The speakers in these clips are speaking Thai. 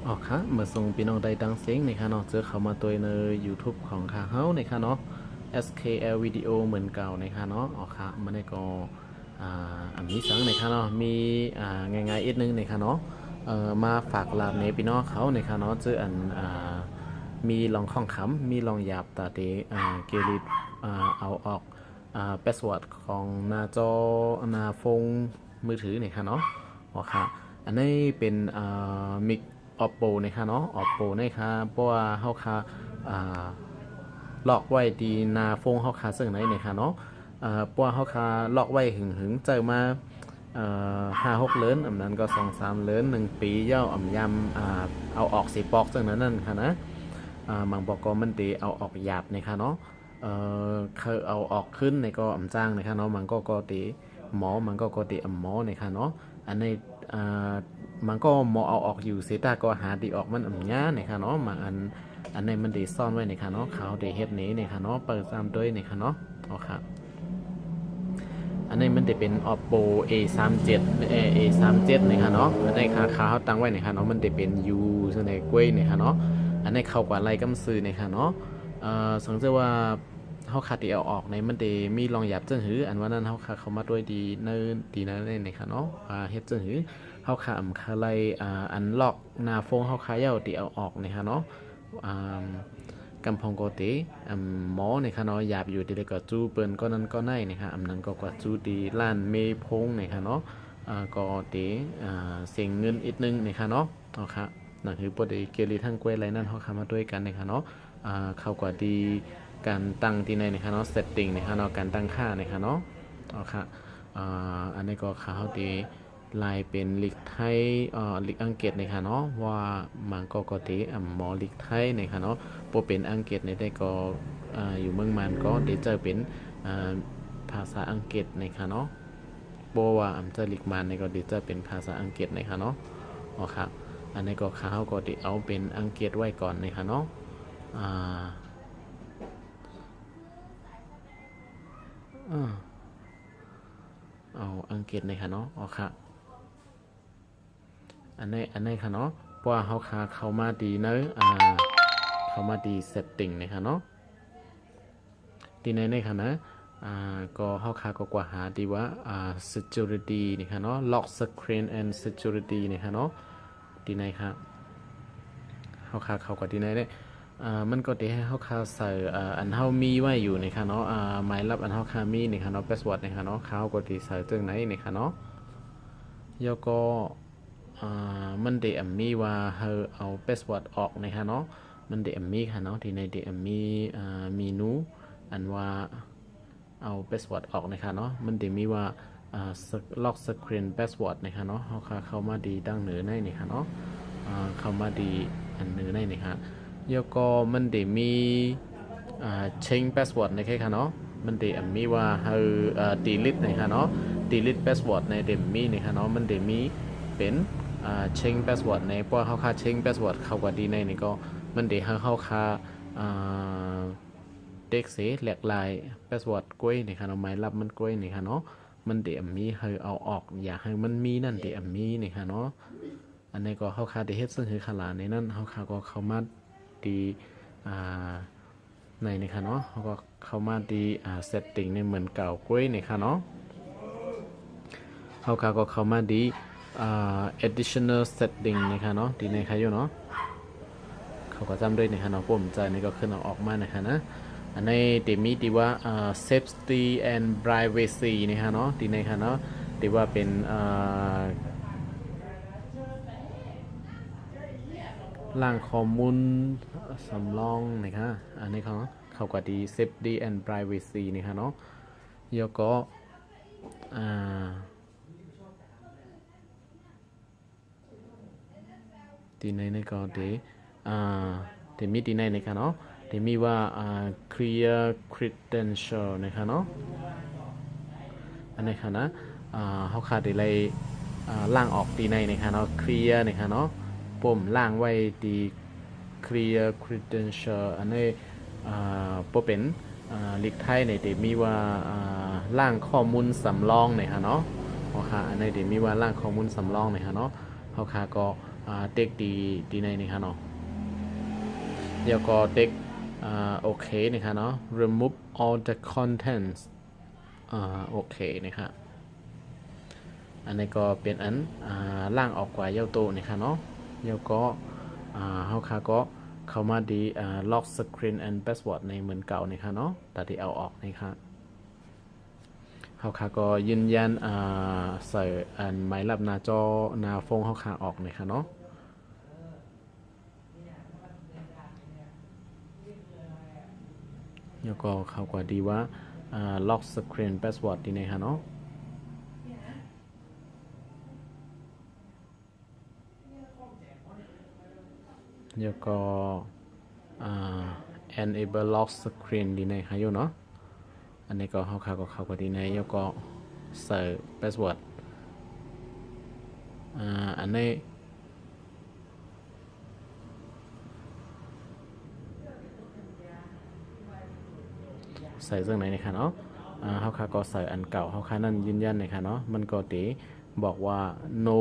อ๋อค่ะเมื่อส่งพี่น้องได้ดังเสียงนะคะเนาะเจอเข้ามาตัวใน YouTube ของข้าเฮานะคะเนาะ SKL วิดีโอเหมือนเก่านะคะเนาะอ๋อค่ะมันได้ก็อันนี้สังนะคะเนาะมีง่ายๆอีกนึงนะคะเนาะมาฝากลาบในพี่น้องเขานะคะเนาะเจออันมีลองข้องขำมีลองหยาบตาเตเกลิดเอาออกพาสเวิร์ดของหน้าจอหน้าฟงมือถือนะคะเนาะอ๋อค่ะอันนี้เป็นมิก Oppo นะคะเนาะ Oppo นะคะเพราะว่าเฮาค่ะล็อกไว้ดีหนาฟงเฮาค่ะซึ่งไหนนะคะเนาะเพราะว่าเฮาค่ะล็อกไว้หึงเจอมา5-6เดือนอันนั้นก็2-3เดือน1ปีเย่าอ่ำยำเอาออกสีปอกซึ่งนั้นนั่นค่ะนะบางบอกก็มันตีเอาออกหยาบนะคะเนาะคือเอาออกขึ้นในก็อ่ำจ้างนะคะเนาะมันก็ตีหมอมันก็ตีอ่ำหมอนะคะเนาะอันในมันก็หมอเอาออกอยู่เสียตาก็หาดีออกมันอ่ำย้านะคะเนาะมาอันในมันดีซ่อนไว้นะคะเนาะเขาดีเฮ็ดนี้นะคะเนาะเปิดตามด้วยนะคะเนาะเอาครับอันนี้มันจะเป็น Oppo A37 A37 นะคะเนาะอันนี้ค่าเขาตั้งไว้นะคะเนาะมันจะเป็น U ซึ่งในกล้วยนะคะเนาะอันนี้เข้ากว่าไรกำซื้อนะคะเนาะสังเกตว่าเขาขาดที่เอาออกในมันจะมีรองหยับจังหืออันว่านั้นเขาขาดเขามาด้วยดีเนินดีนั่นเองนะคะเนาะเฮ็ดจังหือเขาขาดคาไรอันล็อกหน้าโฟงเขาขาเย้าที่เอาออกนะคะเนาะกำพองโกติหมอในค่ะเนาะหยาบอยู่ดีเลยก็จูเปิ้นก็นั้นก็ในนะคะอำนั้นก็กว่าจูดีล้านเมพงในค่ะเนาะก็ตีเสียงเงินอีกนึงในค่ะเนาะเอาค่ะนั่นคือปกติเกลีทั้งกล้วยไรนั่นเขาเข้ามาด้วยกันในค่ะเนาะเข้ากว่าดีการตั้งที่ในนะคะเนาะเซตติ้งนะคะเนาะการตั้งค่าในค่ะเนาะเอาค่ะอันนี้ก็เขาตีลายเป็นลิกไทยลิกอังกฤษนะคะเนาะว่ามันก็ตีหมอลิกไทยนะคะเนาะพอเป็นอังกฤษในได้ก็อยู่เมืองมันก็เดี๋ยวจะเป็นภาษาอังกฤษนะคะเนาะเพราะว่าจะลิกมันในก็เดี๋ยวจะเป็นภาษาอังกฤษนะคะเนาะอ๋อครับอันนี้ก็เขาก็เดี๋ยวเอาเป็นอังกฤษไว้ก่อนนะคะเนาะเอาอังกฤษนะคะเนาะอ๋อครับอันนี้ค่ะเนาะเพราะว่าเขามาดีเนอะเขามาดีเซตติ้งนะคะเนาะดีในค่ะนะก็เขาก็กว่าหาดีว่าsecurity นี่ค่ะเนาะ lock screen and security นี่ค่ะเนาะดีในค่ะเขาก็ดีในได้มันก็ดีให้เขาใส่อันเขามีไว้อยู่นี่ค่ะเนาะหมายรับอันเขามีนี่ค่ะเนาะ password นี่ค่ะเนาะเขาก็ดีใส่ตรงไหนนี่ค่ะเนาะแล้วก็มันเดมมีว่าเอาพาสเวิร์ดออกนะคะเนาะมันเดมมีค่ะเนาะที่ในเดมมีเมนูอันว่าเอาพาสเวิร์ดออกนะคะเนาะมันเดมีว่าล็อกสกรีนพาสเวิร์ดนะคะเนาะเข้ามาดีดังเหนือในนี่ค่ะเนาะเข้ามาดีอันเหนือในนี่ค่ะแล้วก็มันเดมีchange password นะคะเนาะมันเดมีว่าdelete นะคะเนาะ delete password ในเดมีนะคะเนาะมันเดมีเป็นเช็งพาสเวิร์ดในเพราะเขาค่าเช็งพาสเวิร์ดเขากว่าดีในนี่ก็มันเดี๋ยวเขาค่าเด็กเสียแหลกลายพาสเวิร์ดกล้วยนี่ค่ะเนาะหมายรับมันกล้วยนี่ค่ะเนาะมันเดี๋ยวมีให้เอาออกอยากให้มันมีนั่นเดี๋ยวมีนี่ค่ะเนาะอันนี้ก็เขาค่าเดี๋ยวเฮ็ดซึ่งคือขลาในนั่นเขาค่าก็เข้ามาดีในนี่ค่ะเนาะเขาก็เข้ามาดีเซตติ้งในเหมือนเก่ากล้วยนี่ค่ะเนาะเขาค่าก็เข้ามาดีadditional setting นะคะเนาะดีในใครอยู่เนาะเขาก็จำด้วยนะคะเนาะผมใจนี่ก็ขึ้นออกมานะคะนะอันนี้ดีมีดีว่าsafety and privacy นะคะเนาะดีในค่ะเนาะดีว่าเป็นล่างข้อมูลสำรองนะคะอันนี้เขาก็ดี safety and privacy นะคะเนาะแล้วก็ดีในก็เดมีดีในค่ะเนาะเดมีว่าclear credential นะคะเนาะอันนี้ค่ะนะเขาขาดอะไรล่างออกดีในนะคะเนาะ clear นะคะเนาะปุ่มล่างไว้ดี clear credential อันนี้ปุ่มเป็นลิกไทยในเดมีว่าล่างข้อมูลสำรองนะคะเนาะเขาขาอันนี้เดมีว่าล่างข้อมูลสำรองนะคะเนาะเขาขาก็ เด็กดีในนะครับเนาะเดี๋ยวก็เด็กโอเคนะครับเนาะ remove all the contents โอเคนะครับอันนี้ก็เป็นอันล่างออกกว่าเย้าโตนะครับเนาะเย้าก็เฮาค่ะก็เข้ามาดีlock screen and password ในเหมือนเก่านะครับเนาะแต่ที่เอาออกนะครับเฮาค่ะก็ยืนยันใส่อันหมายลับหน้าจอหน้าโฟงเฮาค่ะออกนะครับเนาะแล้วก็เข้ากว่าดีว่าlock screen password ดีนะครับเนาะแล้วก็enable lock screen ดีนะครับอยู่เนาะอันนี้ก็เข้าก็ดีในแล้วก็ใส่ password อันนี้ใส่เรื่องไหนนะคะเนาะเขาค่ะก็ใส่อันเก่าเขาค่ะนั่นยืนยันนะคะเนาะมันก็ตีบอกว่า no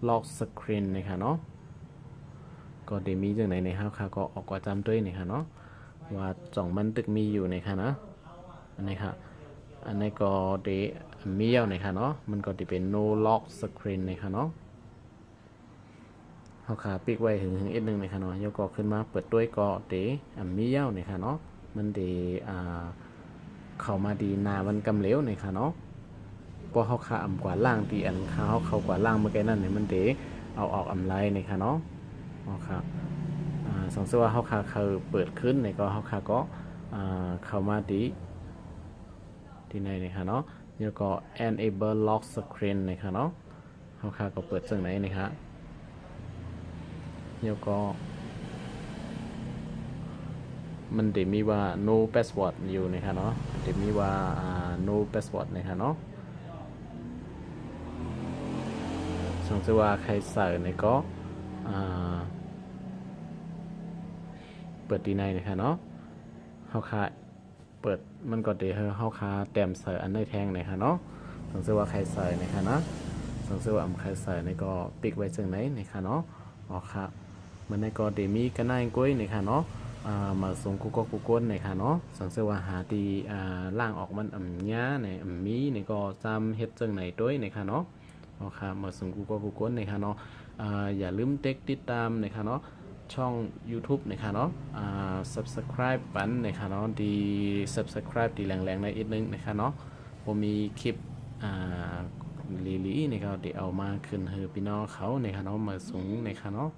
lock screen นะคะเนาะก็เดมีจังไหนในเขาค่ะก็ออกกว่าจำด้วยนะคะเนาะว่าจ่องมันตึกมีอยู่นะคะนะอันนี้ค่ะอันนี้ก็เดมีเย้านะคะเนาะมันก็จะเป็น no lock screen นะคะเนาะเขาค่ะปิกไว้ถึงอีกนึงนะคะเนาะยกก็ขึ้นมาเปิดด้วยก็เดมีเย้านะคะเนาะมันเดเข้ามาดีนามันกำเหลวในค่ะเนาะพอเขาขาอ่ำกว่าล่างตีอันเขากว่าล่างเมื่อกี้นั่นเนี่ยมันเดเอาออกอ่ำไรในค่ะเนาะอ๋อค่ะสองเสื้อว่าเขาขาคือเปิดขึ้นในก็เขาขาก็เข้ามาดีที่ไหนในค่ะเนาะแล้วก็ enable lock screen ในค่ะเนาะเขาขาก็เปิดซึ่งไหนในค่ะแล้วก็มันจะมีว่า no password อยู่นะครับเนาะจะมีว่าno password นะครับเนาะสมมติว่าใครใส่ในก็เปิดดีในนะครับเนาะเขาคาเปิดมันก็เดี๋ยวเขาคาแต้มใส่อันได้แทงนะครับเนาะสมมติว่าใครใส่นะครับนะสมมติว่าใครใส่ในก็ปิกไว้จึงไหนนะครับเนาะอ๋อครับมันในก็เดี๋ยวมีกันได้ก้อยนะครับเนาะมาส่งกูก้นในค่ะเนาะสังเกตว่าหาตีล่างออกมันย้าในมีในก็จำเฮ็ดจังไหนด้วยในค่ะเนาะอ๋อค่ะมาส่งกูก้นในค่ะเนาะอย่าลืมติดตามในค่ะเนาะช่อง YouTube ในค่ะเนาะsubscribe ปันในค่ะเนาะดี subscribe ดีแรงๆในอีกนึงในค่ะเนาะผมมีคลิปลีในก็เดี๋ยวเอามาขึ้นให้พี่น้องเขาในค่ะเนาะมาส่งในค่ะเนาะ